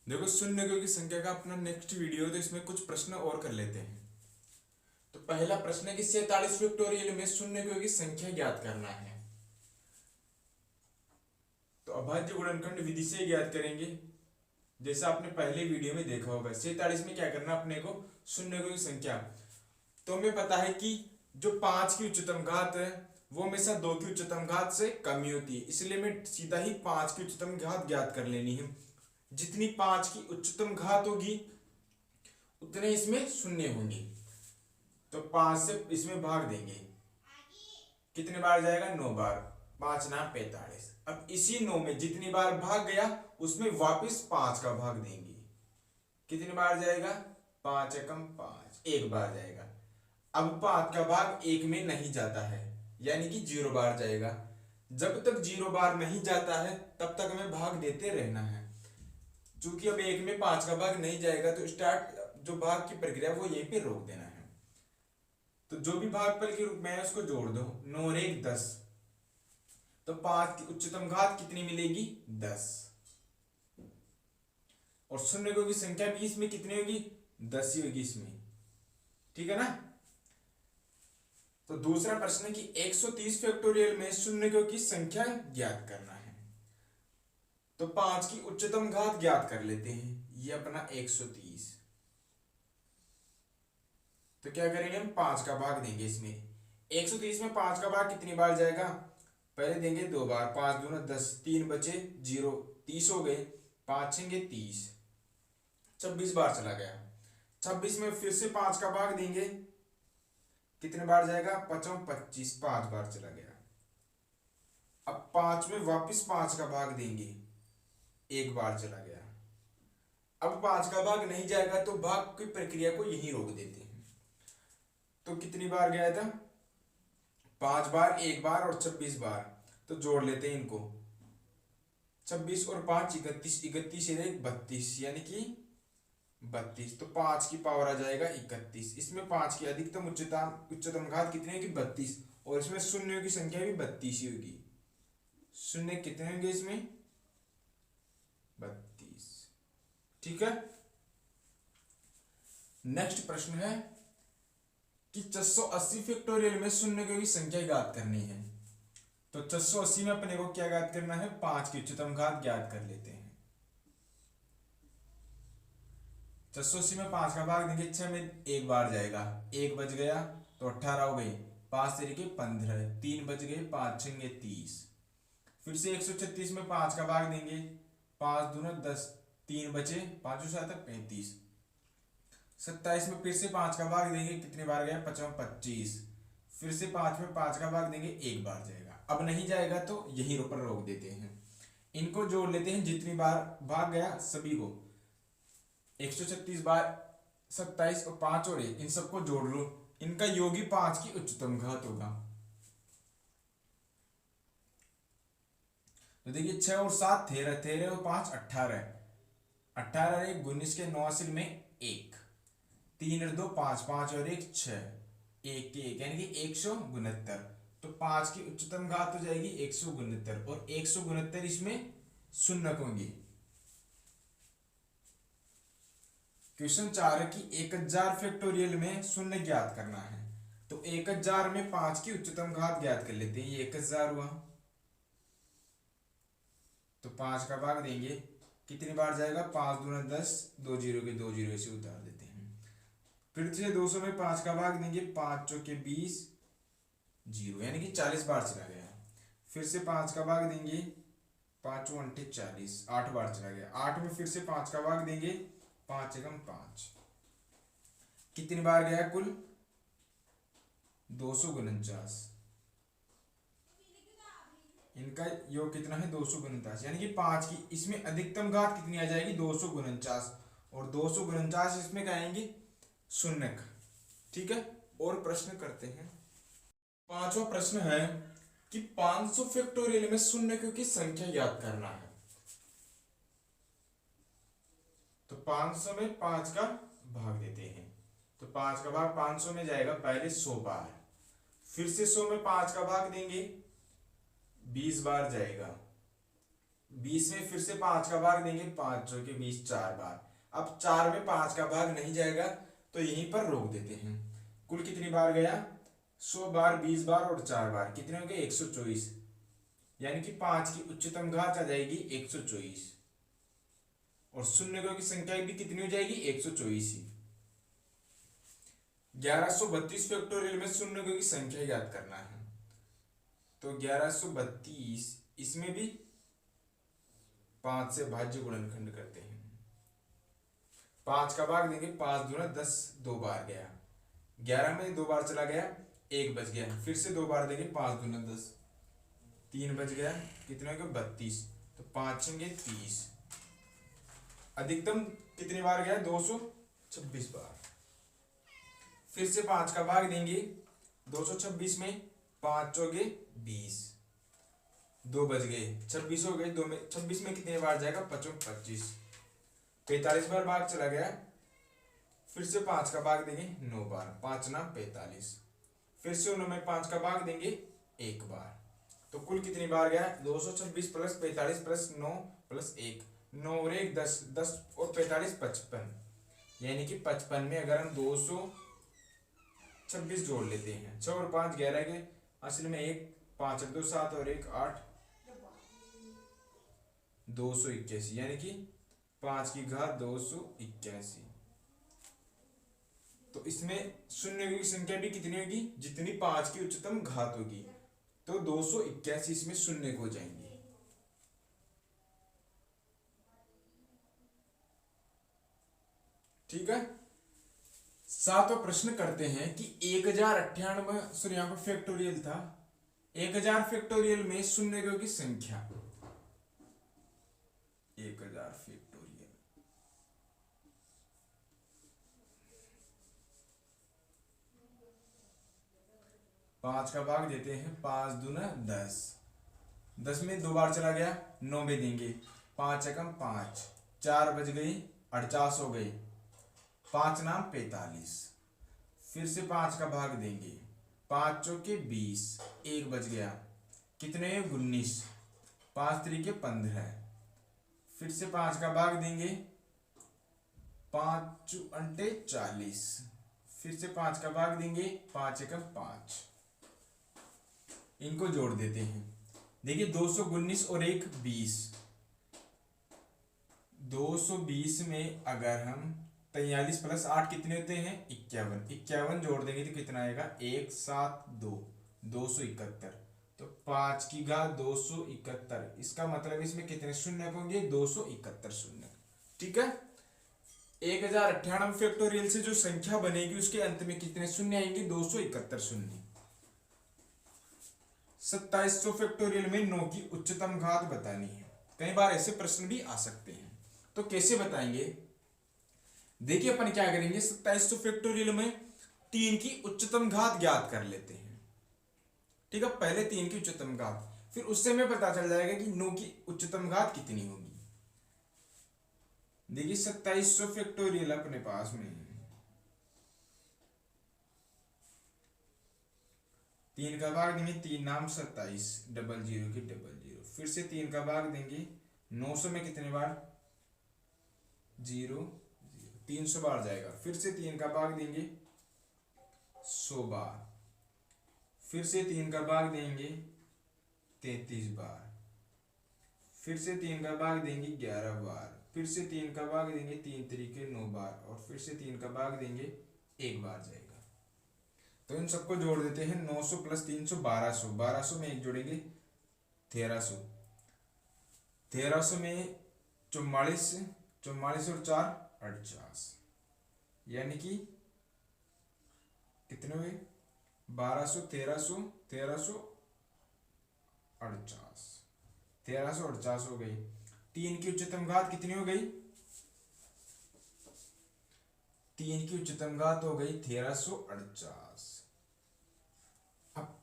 देखो, शून्य की संख्या का अपना नेक्स्ट वीडियो, तो इसमें कुछ प्रश्न और कर लेते हैं। तो पहला प्रश्न है कि 47 फैक्टोरियल में शून्य की संख्या ज्ञात करना है। तो अभाज्य गुणनखंड विधि से ज्ञात करेंगे। जैसा आपने पहले वीडियो में देखा होगा, 47 में क्या करना अपने को, शून्य की संख्या। तो हमें पता है कि जो 5 की उच्चतम घात है वो हमेशा 2 की उच्चतम घात से कम ही होती है, इसलिए हमें सीधा ही 5 की उच्चतम घात ज्ञात कर लेनी है। जितनी 5 की उच्चतम घात होगी उतने इसमें शून्य होंगे। तो 5 से इसमें भाग देंगे, कितने बार जाएगा, 9 बार। 5 ना 45। अब इसी 9 में जितनी बार भाग गया उसमें वापस 5 का भाग देंगे, कितनी बार जाएगा, 5 एकम 5, एक बार जाएगा। अब 5 का भाग एक में नहीं जाता है, यानी कि 0 बार जाएगा। जब तक 0 बार नहीं जाता है तब तक हमें भाग देते रहना है। चूंकि अब एक में 5 का भाग नहीं जाएगा तो स्टार्ट जो भाग की प्रक्रिया वो यहीं पे रोक देना है। तो जो भी भागफल के रूप में है उसको जोड़ दो, 9 और 1 10। तो 5 की उच्चतम घात कितनी मिलेगी, 10। और शून्य की संख्या भी इसमें कितनी होगी, 10 ही होगी इसमें, ठीक है ना। तो दूसरा प्रश्न है कि 130 फैक्टोरियल में शून्य की संख्या ज्ञात करना है। तो 5 की उच्चतम घात ज्ञात कर लेते हैं, ये अपना 130। तो क्या करेंगे हम, 5 का भाग देंगे इसमें। 130 में 5 का भाग कितनी बार जाएगा, पहले देंगे 2 बार, 5 दूना 10, 3 बचे 0, 30 हो गए, 5 छेंगे 30, 26 बार चला गया। 26 में फिर से 5 का भाग देंगे, कितने बार जाएगा, 5 25, 5 बार चला गया। अब 5 में वापस 5 का भाग देंगे, एक बार चला गया। अब 5 का भाग नहीं जाएगा तो भाग की प्रक्रिया को यहीं रोक देते हैं। तो कितनी बार गया था, 5 बार, एक बार और 26 बार। तो जोड़ लेते हैं इनको, 26 और 5 31, 31 और 1 32, यानी कि 32। तो 5 की पावर आ जाएगा 31। इसमें 5 की अधिकतम उच्चतम घात कितनी होगी, 32। और इसमें शून्यों की संख्या भी 32 ही होगी। शून्य कितने होंगे इसमें, 32, ठीक है। नेक्स्ट प्रश्न है कि 480 फैक्टोरियल में शून्य की संख्या ज्ञात करनी है। तो 480 में अपने को क्या ज्ञात करना है, 5 की उच्चतम घात ज्ञात कर लेते हैं। 480 में 5 का भाग देंगे, 6 में एक बार जाएगा, एक बच गया तो 18 हो गई, 5 तरीके 15, 3 बच गए, 5 छंगे 30। फिर से 136 में 5 का भाग देंगे, 5 दूना 10, 3 बचे, 5 7 35। 27 में फिर से 5 का भाग देंगे, कितने बार गया, 5 25। फिर से 5 में 5 का भाग देंगे, एक बार जाएगा। अब नहीं जाएगा तो यही पर रोक देते हैं। इनको जोड़ लेते हैं, जितनी बार भाग गया सभी को, 136 बार, 27 और 5 और 1, इन सबको जोड़ लो, इनका योग ही 5 की उच्चतम घात होगा। तो देखिए 6 और 7 13, 13 और 5 18, 18 और 1 19 के 9 सिल में 1, 3 और 2 5, 5 और 1 6, 1 के 1 यानी कि 169। तो 5 की उच्चतम घात हो जाएगी 169, और 169 इसमें शून्य होंगे। क्वेश्चन 4 है कि 1000 फैक्टोरियल में शून्य ज्ञात करना है। तो 1000 में 5 की उच्चतम घात ज्ञात कर लेते हैं, ये 1000 हुआ। तो 5 का भाग देंगे, कितनी बार जाएगा, 5 दूना 10, 2 जीरो के 2 जीरो से उतार देते हैं। फिर से 200 में 5 का भाग देंगे, 5 चौके 20, 0 यानी कि 40 बार चला गया। फिर से 5 का भाग देंगे, 5 अंठे 40, 8 बार चला गया। 8 में फिर से 5 का भाग देंगे, 5 एकम 5, कितनी बार गया कुल, 249। इनका योग कितना है, 249, यानी कि 5 की इसमें अधिकतम घात कितनी आ जाएगी, 249। और 249 इसमें क्या आएंगे, शून्य, ठीक है। और प्रश्न करते हैं। पांचवा प्रश्न है कि 500 फैक्टोरियल में शून्य की संख्या याद करना है। तो 500 में 5 का भाग देते हैं। तो 5 का भाग 500 में जाएगा पहले 100 बार, फिर से 100 में 5 का भाग देंगे, 20 बार जाएगा, 20 में फिर से 5 का भाग देंगे, 5 चौके 20, 4 बार। अब 4 में 5 का भाग नहीं जाएगा तो यहीं पर रोक देते हैं। कुल कितनी बार गया? 100 बार, 20 बार और 4 बार, कितने हो गए? 124। यानी कि 5 की उच्चतम घात आ जाएगी 124 और शून्य की संख्या भी कितनी हो जाएगी? 124 ही। 1132 फैक्टोरियल में शून्य की संख्या याद करना है। तो 1132 इसमें भी 5 से भाज्य गुणनखंड करते हैं। 5 का भाग देंगे, 5 दूना 10, 2 बार गया। 11 में 2 बार चला गया, 1 बच गया। फिर से 2 बार देंगे, 5 दूना 10, 3 बच गया। कितने हो गए? 32। तो 5 होंगे 30। अधिकतम कितनी बार गया? 226 बार। फिर से 5 का भाग देंगे 226 में, 5 चौके 20, 2 बच गए, 26 हो गए। 2 में 26 में कितने बार जाएगा? 25, 45 बार भाग चला गया। फिर से 5 का भाग देंगे 9 बार, 5 ना 45। फिर से 9 में 5 का भाग देंगे 1 बार। तो कुल कितनी बार गया? 226 प्लस 45 प्लस 9 प्लस 1, 9 और 1 10, 10 और 45 55। यानी कि 55 में अगर हम 226 जोड़ लेते हैं, 6 और 5 11 के, असल में 1 5 2 7 और 1 8, 281। यानी कि 5 की घात 281। तो इसमें शून्य की संख्या भी कितनी होगी? जितनी 5 की उच्चतम घात होगी। तो 281 इसमें शून्य हो जाएंगे। ठीक है। 7वां प्रश्न करते हैं कि 1098, सॉरी यहां पर फैक्टोरियल था, 1000 फैक्टोरियल में शून्य की संख्या, 1000 फैक्टोरियल, 5 का भाग देते हैं, 5 दूना 10, 10 में 2 बार चला गया, 9 में देंगे, 5 एकम 5, 4 बज गई, 48 हो गई, 5 नाम 45। फिर से 5 का भाग देंगे, 5 चौके 20, 1 बच गया, कितने? 19, 5 तरीके 15। फिर से 5 का भाग देंगे, 5 अंटे 40। फिर से 5 का भाग देंगे, 5 एकम 5। इनको जोड़ देते हैं। देखिए 219 और 1 20, 220 में अगर हम 43 प्लस 8 कितने होते हैं? 51, 51 जोड़ देंगे तो कितना आएगा? 1 7 2, 271। तो 5 की घात 271, इसका मतलब इसमें कितने शून्य होंगे? 271 शून्य। ठीक है। 1098 फैक्टोरियल से जो संख्या बनेगी उसके अंत में कितने शून्य आएंगे? 271 शून्य। 2700 फैक्टोरियल में 9 की उच्चतम घात बतानी है। कई बार ऐसे प्रश्न भी आ सकते हैं, तो कैसे बताएंगे? देखिए अपन क्या करेंगे, 2700 फैक्टोरियल में 3 की उच्चतम घात ज्ञात कर लेते हैं। ठीक है, पहले 3 की उच्चतम घात, फिर उससे हमें पता चल जाएगा कि 9 की उच्चतम घात कितनी होगी। देखिए 2700 फैक्टोरियल अपने पास में 3 का भाग देंगे, 3 नाम 27, डबल जीरो की डबल जीरो। फिर से 3 का भाग देंगे, 900 में कितने बार? 0 300 बार जाएगा। फिर से 3 का भाग देंगे 100 बार। फिर से 3 का भाग देंगे 33 बार। फिर से 3 का भाग देंगे 11 बार। फिर से 3 का भाग देंगे 3 तरीके 9 बार। और फिर से 3 का भाग देंगे 1 बार जाएगा। तो इन सबको जोड़ देते हैं, 900 प्लस 300 1200, 1200 में 1 जोड़ेंगे 1300, 1300 में 44, 44 और 4 48, यानी कि कितने हुए? 1200 1300 1300 48, 1348 हो गई। 3 की उच्चतम घात कितनी हो गई? 3 की उच्चतम घात हो गई 1348। अब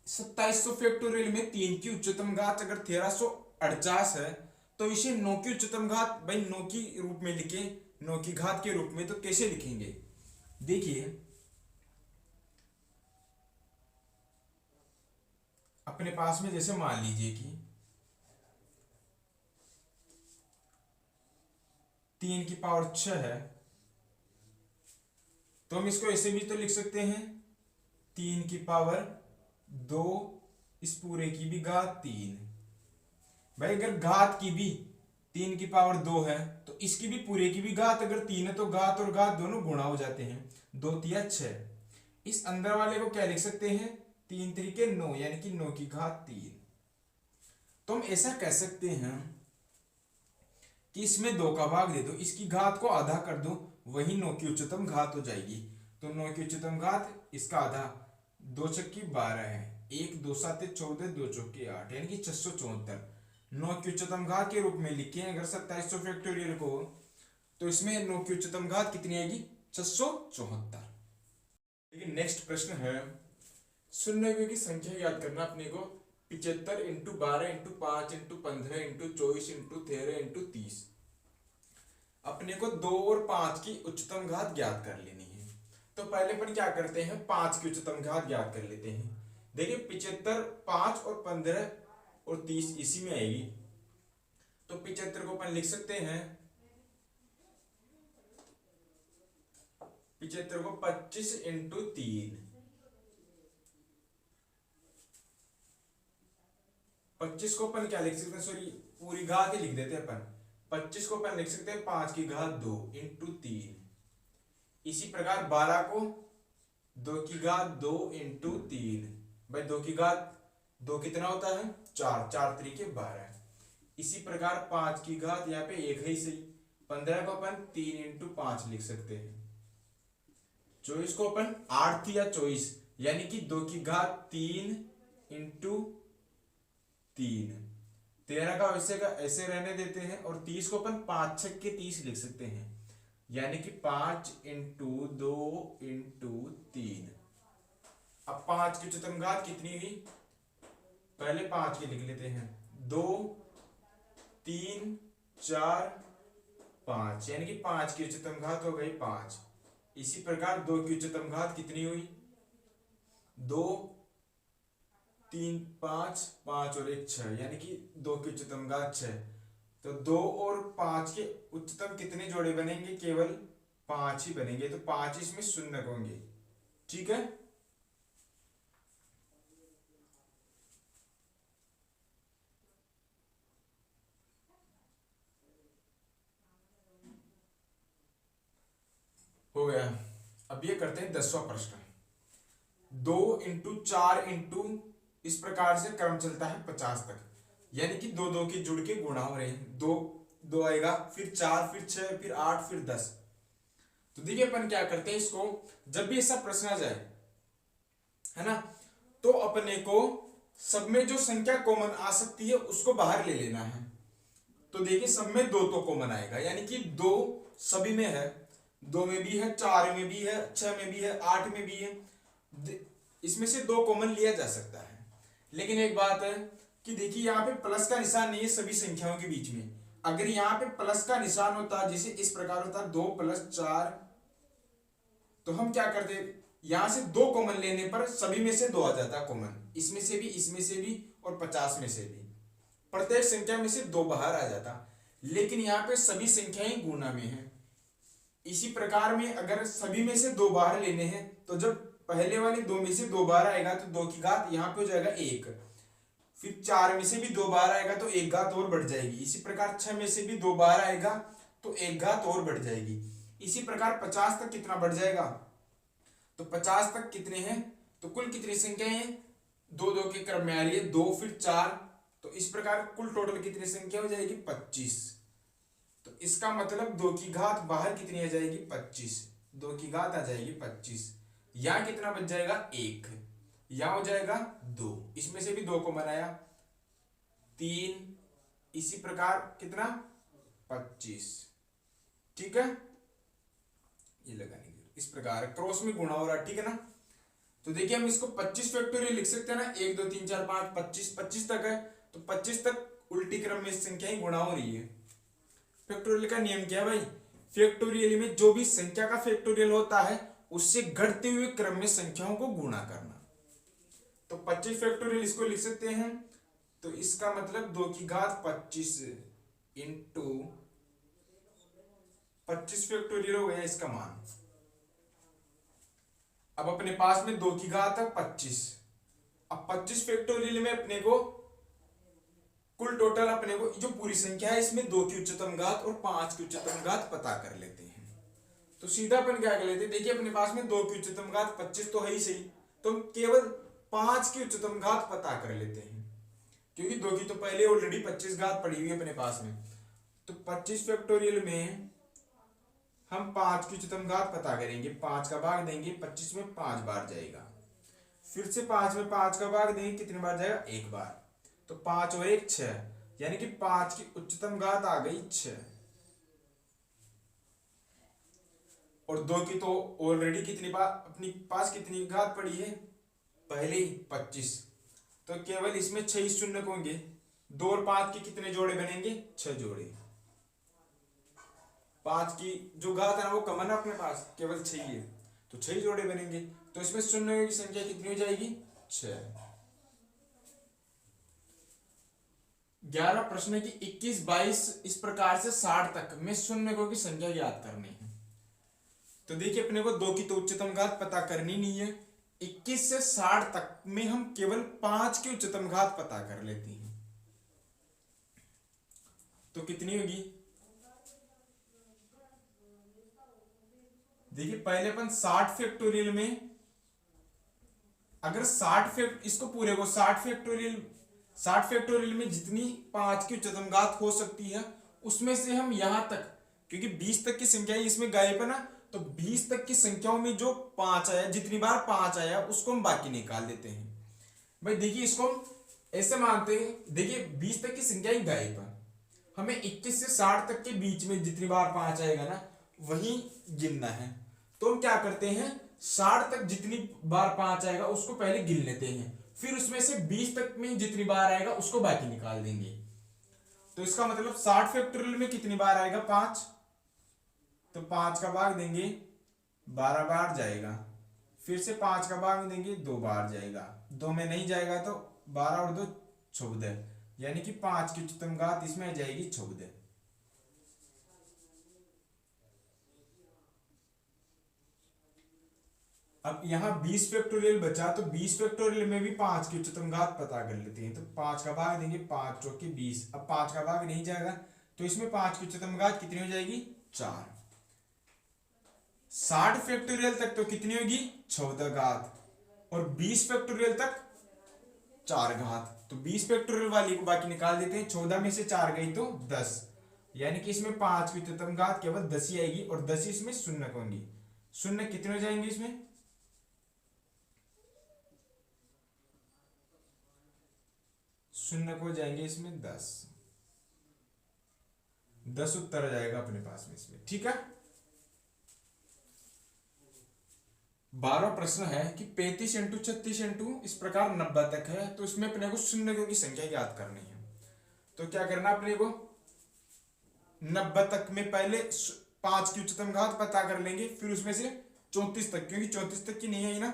2700 फैक्टोरियल में 3 की उच्चतम घात अगर 1348 है तो इसे 9 की उच्चतम घात, भाई 9 की रूप में लिखे, 9 की घात के रूप में, तो कैसे लिखेंगे? देखिए अपने पास में जैसे मान लीजिए कि 3 की पावर 6 है, तो हम इसको ऐसे भी तो लिख सकते हैं 3 की पावर 2 इस पूरे की भी घात 3। भाई अगर घात की भी 3 की पावर 2 है तो इसकी भी पूरे की भी घात अगर 3 है तो घात और घात दोनों गुणा हो जाते हैं, 2 तिया 6। इस अंदर वाले को क्या लिख सकते हैं 3 तरीके 9 यानी कि 9 की घात 3। तो हम ऐसा कह सकते हैं कि इसमें 2 का भाग दे दो, इसकी घात को आधा कर दो, वही 9 की उच्चतम घात हो जाएगी। तो 9 की उच्चतम घात इसका आधा, 2 छक्की 12 है, 1 2 7 14 2 चौके 8 यानी कि 674। 9 की उच्चतम घात के रूप में लिखें अगर 2700 फैक्टोरियल को, तो इसमें 9 की उच्चतम घात कितनी आएगी 674। लेकिन नेक्स्ट प्रश्न है शून्य की संख्या याद करना अपने को 75 into 12 into 5 into 15 into 24 into 13 into 30। अपने को 2 और 5 की उच्चतम घात ज्ञात कर लेनी है। तो पहले अपन क्या करते हैं 5 की उच्चतम घात ज्ञात कर लेते हैं। देखिए 75 5 और 15 और 30 इसी में आएगी, तो 75 को अपन लिख सकते हैं 75 को 25 इंटू 3, 25 को अपन क्या लिख सकते हैं, सॉरी पूरी घात ही लिख देते हैं अपन। 25 को अपन लिख सकते हैं 5 की घात 2 इंटू 3। इसी प्रकार 12 को 2 की घात 2 इंटू 3। भाई 2 की घात 2 कितना होता है 4, 4 तरीके 12। इसी प्रकार 5 की घात यहाँ पे 1 है ही सही, 15 को अपन 3 इंटू 5 लिख सकते हैं। 24 को अपन 8 या 24 यानी कि 2 की घात 3 इंटू 3। 13 का वैसे का ऐसे रहने देते हैं, और 30 को अपन 5 6 के 30 लिख सकते हैं यानी कि 5 इंटू 2 इंटू 3। अब 5 की उच्चतम घात कितनी हुई, पहले 5 की लिख लेते हैं, 2 3 4 5 यानी कि 5 की उच्चतम घात हो गई 5। इसी प्रकार 2 की उच्चतम घात कितनी हुई 2 3 5 5 और 1 6 यानी कि 2 की उच्चतम घात 6। तो 2 और 5 के उच्चतम कितने जोड़े बनेंगे, केवल 5 ही बनेंगे, तो 5 इसमें शून्य होंगे। ठीक है, हो गया। अब ये करते हैं 10वां प्रश्न। 2 इंटू 4 इंटू इस प्रकार से क्रम चलता है 50 तक, यानी कि 2 2 के जुड़ के गुणा हो रहे हैं, 2 2 आएगा, फिर 4 फिर 6 फिर 8 फिर 10। तो देखिए अपन क्या करते हैं, इसको जब भी ऐसा प्रश्न आ जाए है ना, तो अपने को सब में जो संख्या कॉमन आ सकती है उसको बाहर ले लेना है। तो देखिए सब में 2 तो कॉमन आएगा, यानी कि 2 सभी में है, 2 में भी है, 4 में भी है, 6 में भी है, 8 में भी है, इसमें से 2 कॉमन लिया जा सकता है। लेकिन एक बात है कि देखिए यहाँ पे प्लस का निशान नहीं है सभी संख्याओं के बीच में। अगर यहाँ पे प्लस का निशान होता, जैसे इस प्रकार होता 2 + 4, तो हम क्या करते, यहां से 2 कॉमन लेने पर सभी में से 2 आ जाता कॉमन, इसमें से भी, इसमें से भी और 50 में से भी, प्रत्येक संख्या में से 2 बाहर आ जाता। लेकिन यहाँ पे सभी संख्याएं गुणा में है। इसी प्रकार में अगर सभी में से 2 बाहर लेने हैं, तो जब पहले वाले 2 में से 2 बाहर आएगा तो 2 की घात यहाँ पे हो जाएगा 1, फिर 4 में से भी 2 बाहर आएगा तो 1 घात और बढ़ जाएगी। इसी प्रकार 6 में से भी 2 बाहर आएगा तो 1 घात और बढ़ जाएगी। इसी प्रकार 50 तक कितना बढ़ जाएगा, तो 50 तक कितने हैं, तो कुल कितनी संख्याएं हैं, 2 2 के क्रम में आ रही है, 2 फिर 4, तो इस प्रकार कुल टोटल कितनी संख्या हो जाएगी 25। तो इसका मतलब 2 की घात बाहर कितनी आ जाएगी 25, 2 की घात आ जाएगी 25। यहां कितना बच जाएगा 1, यहां हो जाएगा 2, इसमें से भी 2 को बनाया 3, इसी प्रकार कितना 25। ठीक है, ये लगाने इस प्रकार क्रॉस में गुणा हो रहा है। ठीक है ना, तो देखिए हम इसको 25 फैक्टोरियल लिख सकते हैं ना, 1 2 3 4 5 25 25 तक है, तो 25 तक उल्टी क्रम में संख्याएं गुणा हो रही है। फैक्टोरियल का नियम क्या है भाई, फैक्टोरियल में जो भी संख्या का फैक्टोरियल होता है उससे घटते हुए क्रम में संख्याओं को गुणा करना। तो 25 फैक्टोरियल इसको लिख सकते हैं, तो इसका मतलब 2 की घात 25 इंटू 25 फैक्टोरियल हो गया इसका मान। अब अपने पास में 2 की घात है 25। अब 25 फैक्टोरियल में अपने को कुल टोटल अपने को जो पूरी संख्या है इसमें 2 की उच्चतम घात और 5 की उच्चतम घात पता कर लेते हैं। तो सीधा अपन क्या कर लेते हैं, देखिए अपने पास में 2 की उच्चतम घात 25 तो है ही सही, तो हम केवल 5 की उच्चतम घात पता कर लेते हैं, क्योंकि 2 की तो पहले ऑलरेडी 25 घात पड़ी हुई है अपने पास में। तो 25 फैक्टोरियल में हम 5 की उच्चतम घात पता करेंगे, 5 का भाग देंगे 25 में 5 बार जाएगा, फिर से 5 में 5 का भाग देंगे कितने बार जाएगा, 1 बार। तो 5 और 1 6, यानी कि 5 की उच्चतम घात आ गई 6। और 2 की तो ऑलरेडी कितनी बार अपनी पास कितनी घात पड़ी है, पहले ही 25, तो केवल इसमें 6 शून्य होंगे। 2 और 5 के कितने जोड़े बनेंगे, 6 जोड़े। 5 की जो घात है ना वो कमन है अपने पास, केवल 6 ही है, तो 6 जोड़े बनेंगे। तो इसमें शून्य की संख्या कितनी हो जाएगी, 6। 11 प्रश्न है कि 21, 22 इस प्रकार से 60 तक में शून्य की संख्या ज्ञात करनी है। तो देखिए अपने को 2 की तो उच्चतम घात पता करनी नहीं है, 21 से 60 तक में हम केवल 5 की उच्चतम घात पता कर लेते हैं। तो कितनी होगी, देखिए पहले अपन 60 फैक्टोरियल में अगर 60 इसको पूरे को 60 फैक्टोरियल में जितनी 5 की उच्चतम घात हो सकती है उसमें से हम यहां तक, क्योंकि 20 तक की संख्या इसमें गायब है ना, तो 20 तक की संख्याओं में जो 5 आया, जितनी बार 5 आया उसको हम बाकी निकाल देते हैं। भाई देखिए इसको ऐसे मानते हैं, देखिए 20 तक की संख्या ही गायब है, हमें 21 से 60 तक के बीच में जितनी बार 5 आएगा ना वही गिनना है। तो हम क्या करते हैं, 60 तक जितनी बार 5 आएगा उसको पहले गिन लेते हैं, फिर उसमें से 20 तक में जितनी बार आएगा उसको बाकी निकाल देंगे। तो इसका मतलब 60 फैक्टोरियल में कितनी बार आएगा, 5, तो 5 का भाग देंगे 12 बार जाएगा, फिर से 5 का भाग देंगे 2 बार जाएगा, 2 में नहीं जाएगा तो 12 और 2 14, यानी कि 5 की उच्चतम घात इसमें आ जाएगी 14। अब यहाँ 20 फैक्टोरियल बचा, तो 20 फैक्टोरियल में भी 5 की उच्चतम घात पता कर लेते हैं। तो 5 का भाग देंगे 5 चौके 20, अब 5 का भाग नहीं जाएगा तो इसमें 5 की उच्चतम घात कितनी हो जाएगी, 4। 60 फैक्टोरियल तक तो कितनी होगी, 14 घात, और 20 फैक्टोरियल तक 4 घात, तो 20 फैक्टोरियल वाली को बाकी निकाल देते हैं, 14 में से 4 गई तो 10, यानी कि इसमें 5 की उच्चतम घात केवल 10 ही आएगी, और 10 इसमें शून्य होंगी। शून्य कितने हो जाएंगे इसमें, शून्य को जाएंगे इसमें 10 उत्तर आ जाएगा अपने पास में इसमें, ठीक है। 12 प्रश्न है कि 35 इंटू 36 इंटू इस प्रकार 90 तक है, तो इसमें अपने को शून्य की संख्या ज्ञात करनी है। तो क्या करना अपने को, 90 तक में पहले 5 की उच्चतम घात पता कर लेंगे, फिर उसमें से 34 तक, क्योंकि 34 तक की नहीं आई ना,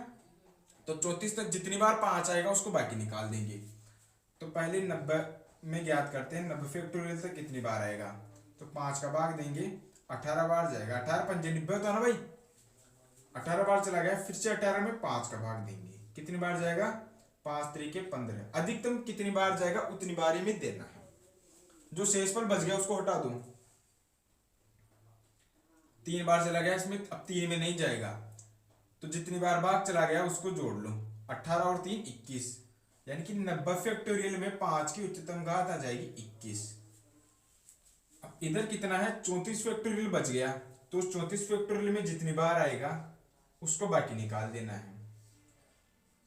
तो 34 तक जितनी बार 5 आएगा उसको बाकी निकाल देंगे। तो पहले 90 में ज्ञात करते हैं 90 फैक्टोरियल तक कितनी बार आएगा, तो 5 का भाग देंगे 18 बार जाएगा, 18 पंजे 90 होता ना भाई, 18 बार चला गया, फिर से 18 में 5 का भाग देंगे, कितनी बार जाएगा, 5 तरीके 15, अधिकतम कितनी बार जाएगा उतनी बार ही में देना है। जो शेषफल बच गया उसको हटा दो, 3 बार चला गया इसमें, अब 3 में नहीं जाएगा, तो जितनी बार भाग चला गया उसको जोड़ लो, 18 और 3 21, यानी कि 90 फैक्टोरियल में 5 की उच्चतम घात आ जाएगी 21। अब इधर कितना है, 34 फैक्टोरियल बच गया, तो 34 फैक्टोरियल में जितनी बार आएगा उसको बाकी निकाल देना है।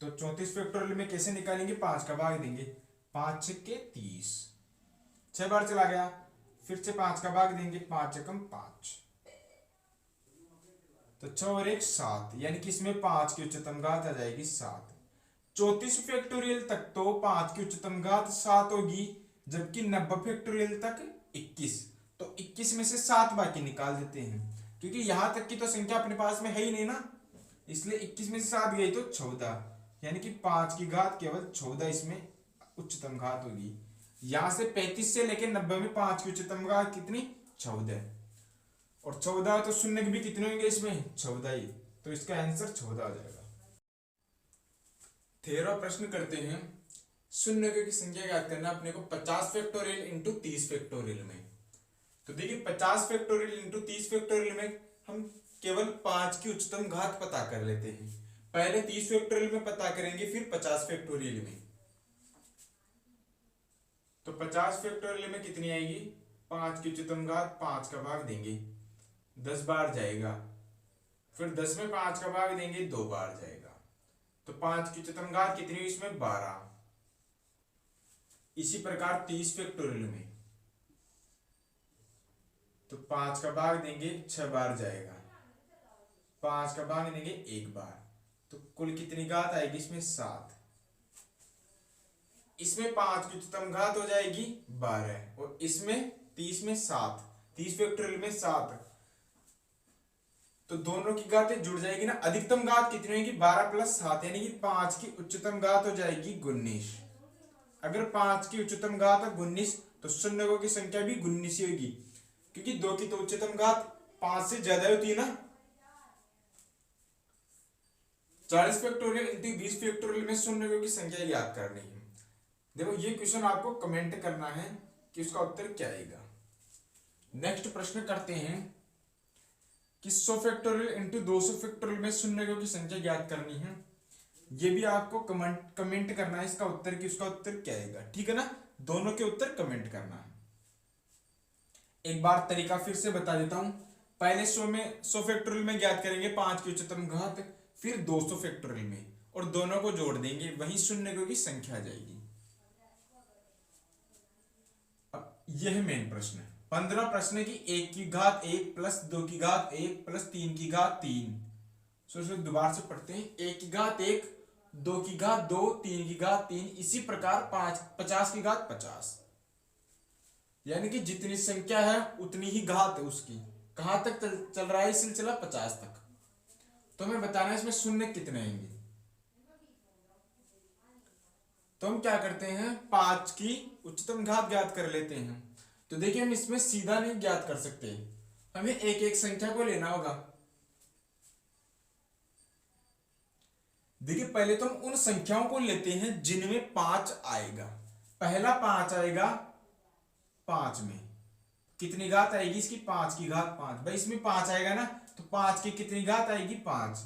तो 34 फैक्टोरियल में कैसे निकालेंगे, 5 का भाग देंगे, 5 छक्के 30, 6 बार चला गया, फिर से 5 का भाग देंगे, 5 एकम 5, तो 6 और 1 7, यानी कि इसमें 5 की उच्चतम घात आ जाएगी 7। 34 फैक्टोरियल तक तो 5 की उच्चतम घात 7 होगी, जबकि 90 फैक्टोरियल तक 21, तो 21 में से 7 बाकी निकाल देते हैं, क्योंकि यहां तक की तो संख्या अपने पास में है ही नहीं ना, इसलिए 21 में से 7 गई तो 14, यानी कि 5 की घात केवल 14 इसमें उच्चतम घात होगी। यहां से 35 से लेकर 90 में 5 की उच्चतम घात कितनी, 14। और 14 तो शून्य भी कितने होंगे इसमें, 14 ही, तो इसका आंसर 14 आ जाएगा। 13वां प्रश्न करते हैं, शून्य की संख्या ज्ञात करना अपने को 50 फैक्टोरियल इंटू 30 फैक्टोरियल में। तो देखिए 50 फैक्टोरियल इंटू 30 फैक्टोरियल में हम केवल 5 की उच्चतम घात पता कर लेते हैं। पहले 30 फैक्टोरियल में पता करेंगे, फिर 50 फैक्टोरियल में। तो 50 फैक्टोरियल में कितनी आएगी, 5 की उच्चतम घात 5 का भाग देंगे, 10 बार जाएगा, फिर 10 में 5 का भाग देंगे, 2 बार जाएगा, तो 5 की उच्चतम घात कितनी हुई इसमें, 12। इसी प्रकार 30 फैक्टोरियल में तो 5 का भाग देंगे, 6 बार जाएगा, 5 का भाग देंगे 1 बार, तो कुल कितनी घात आएगी इसमें, 7। इसमें 5 की उच्चतम घात हो जाएगी 12 और इसमें 30 में 7, 30 फैक्टोरियल में 7, तो दोनों की घातें जुड़ जाएगी ना। अधिकतम घात कितनी होगी, 12 प्लस 7, यानी कि 5 की उच्चतम घात हो जाएगी 19। अगर 5 की उच्चतम घात है 19 तो शून्यों की संख्या भी 19 ही होगी, क्योंकि 2 की तो उच्चतम घात 5 से ज्यादा होती है ना। 40 फैक्टोरियल इंटू 20 फैक्टोरियल में शून्यों की संख्या याद करनी है। देखो ये क्वेश्चन आपको कमेंट करना है कि उसका उत्तर क्या आएगा। नेक्स्ट प्रश्न करते हैं कि 100 फैक्टोरियल इंटू 200 फैक्टोरियल में शून्यों की संख्या ज्ञात करनी है। ये भी आपको कमेंट करना है इसका उत्तर, कि उसका उत्तर क्या आएगा, ठीक है ना। दोनों के उत्तर कमेंट करना है। एक बार तरीका फिर से बता देता हूं। पहले 100 फैक्टोरियल में ज्ञात करेंगे 5 की उच्चतम घात, फिर 200 फैक्टोरियल में, और दोनों को जोड़ देंगे, वही शून्यों की संख्या आ जाएगी। अब यह मेन प्रश्न है। 15 प्रश्न है कि 1 की घात 1 प्लस 2 की घात 1 प्लस 3 की घात 3। दोबारा से पढ़ते हैं। 1 की घात 1, 2 की घात 2, 3 की घात 3, इसी प्रकार 50 की घात 50, यानी कि जितनी संख्या है उतनी ही घात है उसकी। कहां तक चल रहा है सिलसिला, 50 तक। तो हमें बताना है इसमें शून्य कितने आएंगे। तो हम क्या करते हैं, 5 की उच्चतम घात ज्ञात कर लेते हैं। तो देखिए हम इसमें सीधा नहीं ज्ञात कर सकते, हमें एक एक संख्या को लेना होगा। देखिए पहले तो हम उन संख्याओं को लेते हैं जिनमें 5 आएगा। पहला 5 आएगा, 5 में कितनी घात आएगी इसकी, 5 की घात 5। भाई इसमें 5 आएगा ना, तो 5 की कितनी घात आएगी, 5।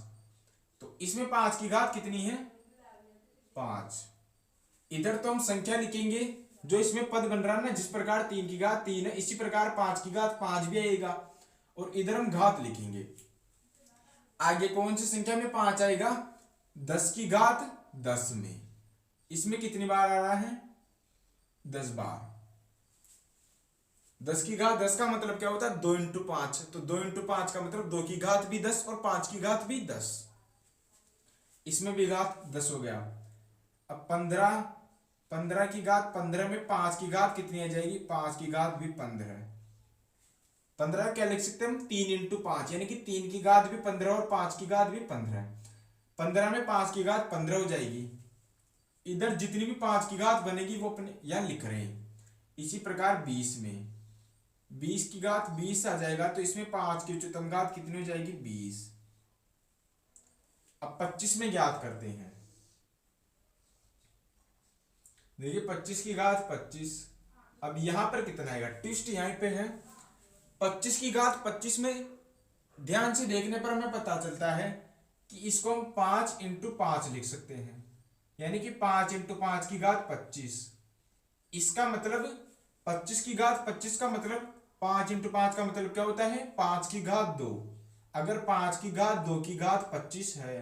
तो इसमें 5 की घात कितनी है, 5। इधर तो हम संख्या लिखेंगे जो इसमें पद बन रहा है ना, जिस प्रकार 3 की घात 3 है, इसी प्रकार 5 की घात 5 भी आएगा, और इधर हम घात लिखेंगे। आगे कौन सी संख्या में 5 आएगा, 10 की घात 10 में, इसमें कितनी बार आ रहा है, 10 बार। 10 की घात 10 का मतलब क्या होता है, 2 इंटू 5, तो 2 इंटू 5 का मतलब 2 की घात भी 10 और 5 की घात भी 10, इसमें भी घात 10 हो गया। अब 15 की घात 15 में 5 की घात कितनी आ जाएगी, 5 की घात भी 15। 15 क्या लिख सकते हैं हम, 3 इंटू 5, यानी कि 3 की घात भी 15 और 5 की घात भी 15। 15 में 5 की घात 15 हो जाएगी। इधर जितनी भी 5 की घात बनेगी वो अपने यहां लिख रहे हैं। इसी प्रकार 20 में 20 की घात 20 आ जाएगा, तो इसमें 5 की उच्चतम घात कितनी हो जाएगी, 20। अब 25 में ज्ञात करते हैं। देखिए 25 की घात 25, अब यहां पर कितना आएगा, ट्विस्ट यहां पे है। 25 की घात 25 में ध्यान से देखने पर हमें पता चलता है कि इसको हम 5 इंटू 5 लिख सकते हैं, यानी कि 5 इंटू 5 की घात 25। इसका मतलब 25 की घात 25 का मतलब 5 इंटू 5 का मतलब क्या होता है, 5 की घात 2। अगर 5 की घात 2 की घात 25 है,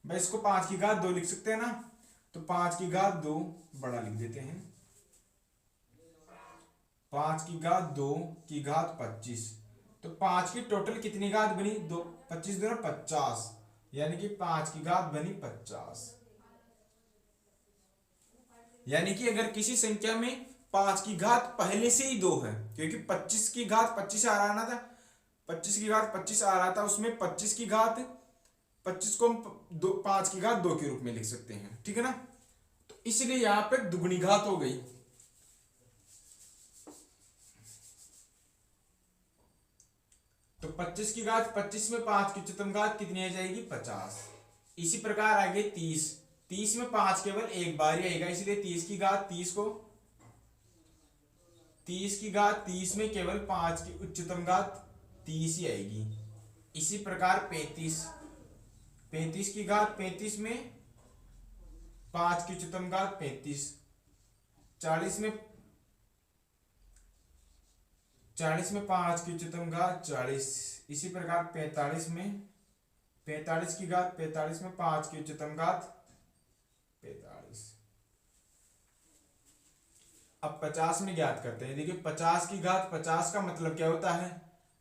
मैं इसको 5 की घात 2 लिख सकते हैं ना, तो 5 की घात 2 बड़ा लिख देते हैं। 5 की घात 2 की घात 25, तो 5 की टोटल कितनी घात बनी, 2, 25 2 50, यानी कि 5 की घात बनी 50। यानी कि अगर किसी संख्या में 5 की घात पहले से ही 2 है, क्योंकि 25 की घात 25 आ रहा था, 25 की घात 25 आ रहा था, उसमें 25 की घात 25 को हम 5 की घात 2 के रूप में लिख सकते हैं, ठीक है ना। तो इसलिए यहां पर दुगुनी घात हो गई। तो 25 की घात 25 में 5 की उच्चतम घात कितनी आ जाएगी 50। इसी प्रकार आगे 30, 30 में 5 केवल एक बार ही आएगा, इसलिए 30 की घात 30 को 30 की घात 30 में केवल 5 की उच्चतम घात 30 ही आएगी। इसी प्रकार 35, 35 की घात 35 में 5 की उच्चतम घात 35, 40 में 5 की उच्चतम घात 40। इसी प्रकार 45 में 45 की घात 45 में 5 की उच्चतम घात 45। अब 50 में ज्ञात करते हैं। देखिए 50 की घात 50 का मतलब क्या होता है,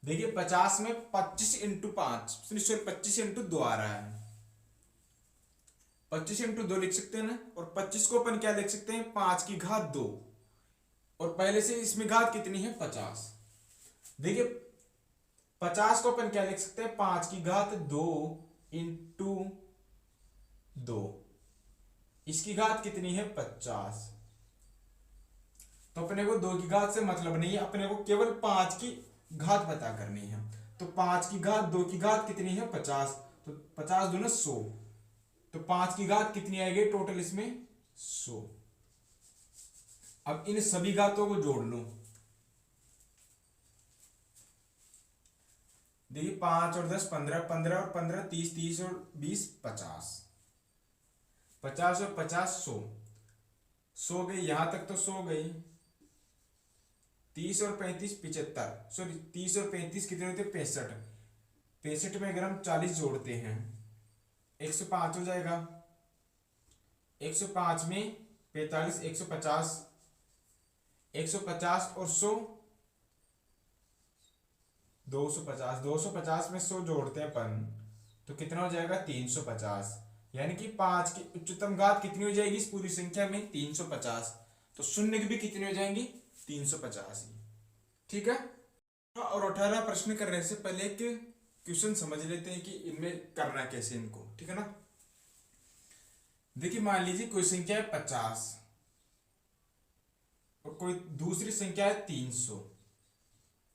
देखिए 50 में 25 इंटू 5 सॉरी 25 इंटू 2 आ रहा है, 25 इंटू 2 लिख सकते हैं ना, और 25 को अपन क्या लिख सकते हैं 5 की घात 2, और पहले से इसमें घात कितनी है 50। देखिए 50 को अपन क्या लिख सकते हैं 5 की घात 2 इंटू 2, इसकी घात कितनी है 50। तो अपने को 2 की घात से मतलब नहीं है, अपने को केवल 5 की घात पता करनी है। तो 5 की घात 2 की घात कितनी है 50, तो 50 दूना 100, तो 5 की घात कितनी आएगी टोटल इसमें 100। अब इन सभी घातों को जोड़ लो। देखिए 5 और 10 15, 15 और 15 30, 30 और 20 50, 50 और 50 100, 100 गई यहां तक तो 100 गई, 30 और 35 75, सॉरी 30 और 35 कितने होते हैं 65, 65 में अगर हम 40 जोड़ते हैं 105 हो जाएगा, 105 में 45 150, 150 और 100 250, 250 में 100 जोड़ते हैं अपन तो कितना हो जाएगा 350, यानी कि 5 की उच्चतम घात कितनी हो जाएगी इस पूरी संख्या में 350, तो शून्य भी कितनी हो जाएंगी 350 ही। ठीक है। और 18 प्रश्न करने से पहले एक क्वेश्चन समझ लेते हैं कि इनमें करना कैसे इनको, ठीक है ना। देखिए मान लीजिए कोई संख्या है 50 और कोई दूसरी संख्या है 300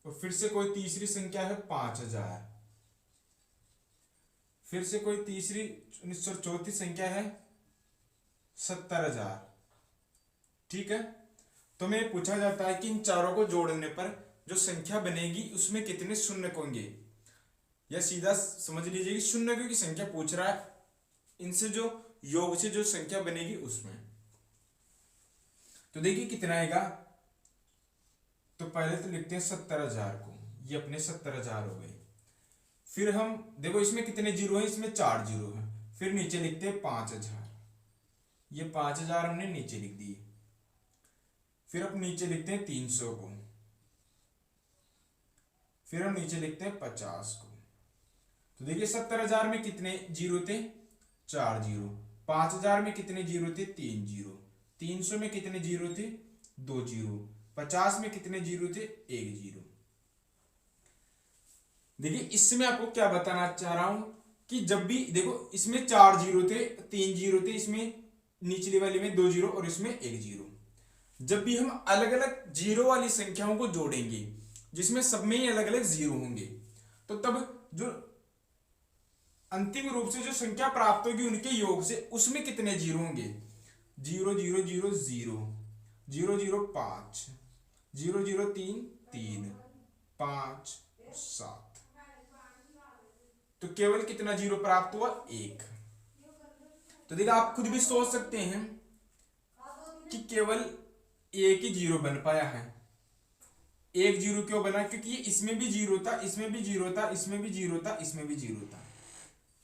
और फिर से कोई तीसरी संख्या है 5000, फिर से कोई तीसरी चौथी संख्या है 70000। ठीक है। तो मैं पूछा जाता है कि इन चारों को जोड़ने पर जो संख्या बनेगी उसमें कितने शून्य होंगे, या सीधा समझ लीजिए कि शून्य की संख्या पूछ रहा है, इनसे जो योग से जो संख्या बनेगी उसमें। तो देखिए कितना आएगा, तो पहले तो लिखते हैं 70000 को, ये अपने 70000 हो गए। फिर हम देखो इसमें कितने जीरो हैं, इसमें 4 जीरो हैं, फिर नीचे लिखते हैं 5000, ये 5000 हमने नीचे लिख दिए। फिर अब नीचे लिखते हैं 300 को, फिर हम नीचे लिखते हैं 50 को। तो देखिए 70000 में कितने जीरो थे 4 जीरो, 5000 में कितने जीरो थे 3 जीरो, 300 में कितने जीरो थे 2 जीरो, 50 में कितने जीरो थे 1 जीरो। देखिए इससे मैं आपको क्या बताना चाह रहा हूं कि जब भी देखो इसमें 4 जीरो थे 3 जीरो थे, इसमें निचली वाली में 2 जीरो और इसमें 1 जीरो। जब भी हम अलग अलग जीरो वाली संख्याओं को जोड़ेंगे जिसमें सब में ही अलग अलग जीरो होंगे, तो तब जो अंतिम रूप से जो संख्या प्राप्त होगी उनके योग से उसमें कितने जीरो होंगे 0 0 0 0 0 0 5 0 0 3 3 5 7, तो केवल कितना जीरो प्राप्त हुआ 1। तो देखिए आप खुद भी सोच सकते हैं कि केवल एक ही जीरो बन पाया है। एक जीरो क्यों बना, क्योंकि इसमें भी जीरो था, इसमें भी जीरो था, इसमें भी जीरो था, इसमें भी जीरो था,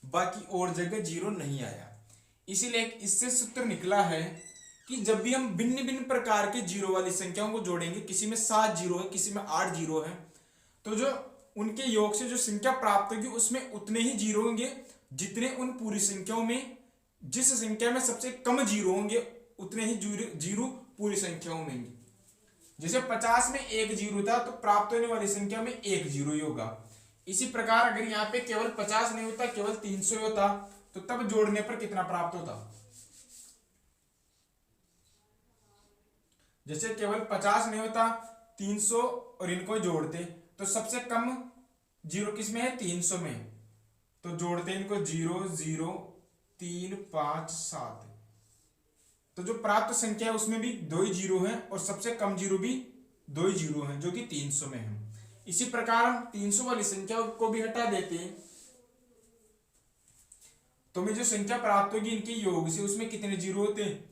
बाकी और जगह जीरो नहीं आया। इसीलिए इससे सूत्र निकला है कि जब भी हम भिन्न भिन्न प्रकार के जीरो वाली संख्याओं को जोड़ेंगे, किसी में 7 जीरो है, किसी में 8 जीरो है, तो जो उनके योग से जो संख्या प्राप्त होगी उसमें उतने ही जीरो होंगे जितने उन पूरी संख्याओं में, जिस संख्या में सबसे कम जीरो होंगे उतने ही जीरो पूरी संख्याओं में। जैसे 50 में 1 जीरो था तो प्राप्त होने वाली संख्या में 1 जीरो ही होगा। इसी प्रकार अगर यहाँ पे केवल 50 नहीं होता, केवल 300 होता, तो तब जोड़ने पर कितना प्राप्त होता। जैसे केवल 50 नहीं होता, 300 और इनको जोड़ते तो सबसे कम जीरो किस में है, 300 में। तो जोड़ते हैं इनको, 0 0 3 5 7। तो जो प्राप्त संख्या है उसमें भी 2 ही जीरो है और सबसे कम जीरो भी 2 ही जीरो है, जो कि 300 में है। इसी प्रकार हम 300 वाली संख्या को भी हटा देते हैं, तो हमें जो संख्या प्राप्त होगी इनके योग से, उसमें कितने जीरो होते हैं,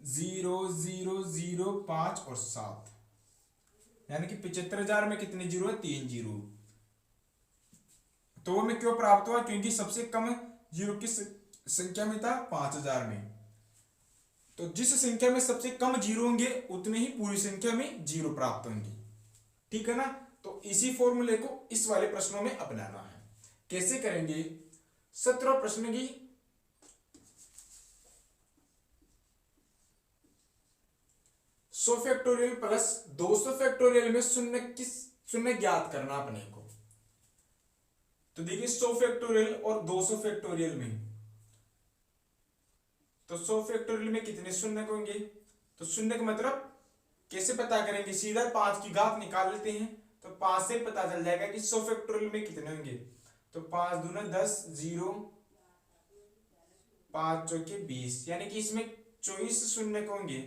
0 0 0 5 और 7, यानी कि 75,000 में कितने जीरो है, 3 जीरो। तो हमें क्यों प्राप्त हुआ, क्योंकि सबसे कम जीरो किस संख्या में था, 5,000 में। तो जिस संख्या में सबसे कम जीरो होंगे उतने ही पूरी संख्या में जीरो प्राप्त होंगे, ठीक है ना। तो इसी फॉर्मूले को इस वाले प्रश्नों में अपनाना है। कैसे करेंगे, 17 प्रश्न की 100 फैक्टोरियल प्लस 200 फैक्टोरियल में शून्य ज्ञात करना अपने को। तो देखिए 100 फैक्टोरियल और 200 फैक्टोरियल में, तो 100 फैक्टोरियल में कितने शून्य होंगे, तो शून्य का मतलब कैसे पता करेंगे, सीधा 5 की घात निकाल लेते हैं। तो 5 से पता चल जाएगा कि 100 फैक्टोरियल में कितने होंगे। तो 5 दूना 10, 0 5 चौके 20, यानी कि इसमें 24 शून्य होंगे।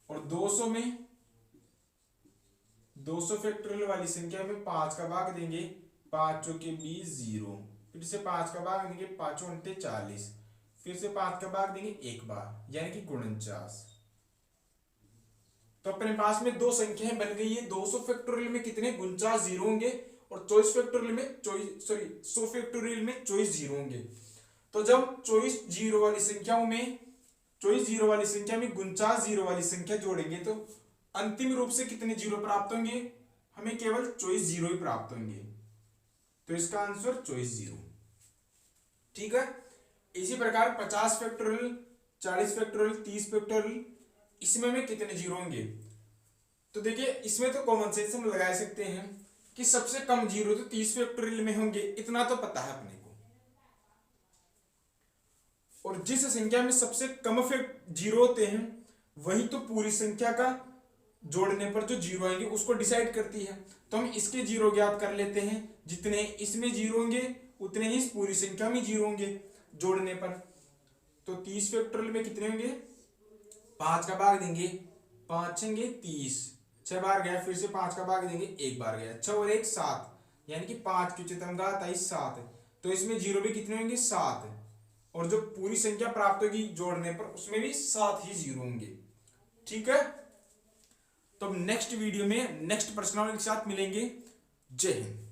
और 200 में, 200 फैक्टोरियल वाली संख्या में 5 का भाग देंगे, 5 चौके 20 0, फिर से 5 का भाग देंगे, 5 अंटे 40, फिर से 5 का भाग देंगे एक बार, यानी कि 49। तो अपने पास में दो संख्याएं बन गई है। 200 फैक्टोरियल में कितने, 49 जीरो होंगे और 24 फैक्टोरियल में 100 फैक्टोरियल में 24 जीरो होंगे। तो जब 24 जीरो वाली संख्याओं में 24 जीरो वाली संख्या में 49 जीरो वाली संख्या जोड़ेंगे तो अंतिम रूप से कितने जीरो प्राप्त होंगे, हमें केवल 24 जीरो ही प्राप्त होंगे। तो इसका आंसर 24 जीरो, ठीक है। इसी प्रकार 50 फैक्टोरियल, 40 फैक्टोरियल, 30 फैक्टोरियल, इसमें में कितने जीरो होंगे। तो देखिए इसमें तो कॉमन सेंस हम लगा सकते हैं कि सबसे कम जीरो तो 30 फैक्टोरियल में होंगे, इतना तो पता है अपने को। और जिस संख्या में सबसे कम जीरो होते हैं वही तो पूरी संख्या का जोड़ने पर जो जीरो आएंगे उसको डिसाइड करती है। तो हम इसके जीरो ज्ञात कर लेते हैं, जितने इसमें जीरो होंगे उतने ही इस पूरी संख्या में जीरो होंगे जोड़ने पर। तो 30 फैक्टोरियल में कितने होंगे, 5 का भाग देंगे, 5 छंगे 30, 6 बार गया, फिर से 5 का भाग देंगे, एक बार गया, 6 और 1 7, यानी कि 5 की उच्चतम घात आई 7। तो इसमें जीरो भी कितने होंगे, 7, और जो पूरी संख्या प्राप्त होगी जोड़ने पर उसमें भी 7 ही जीरो होंगे, ठीक है। तो नेक्स्ट वीडियो में नेक्स्ट प्रश्नावली के साथ मिलेंगे। जय हिंद।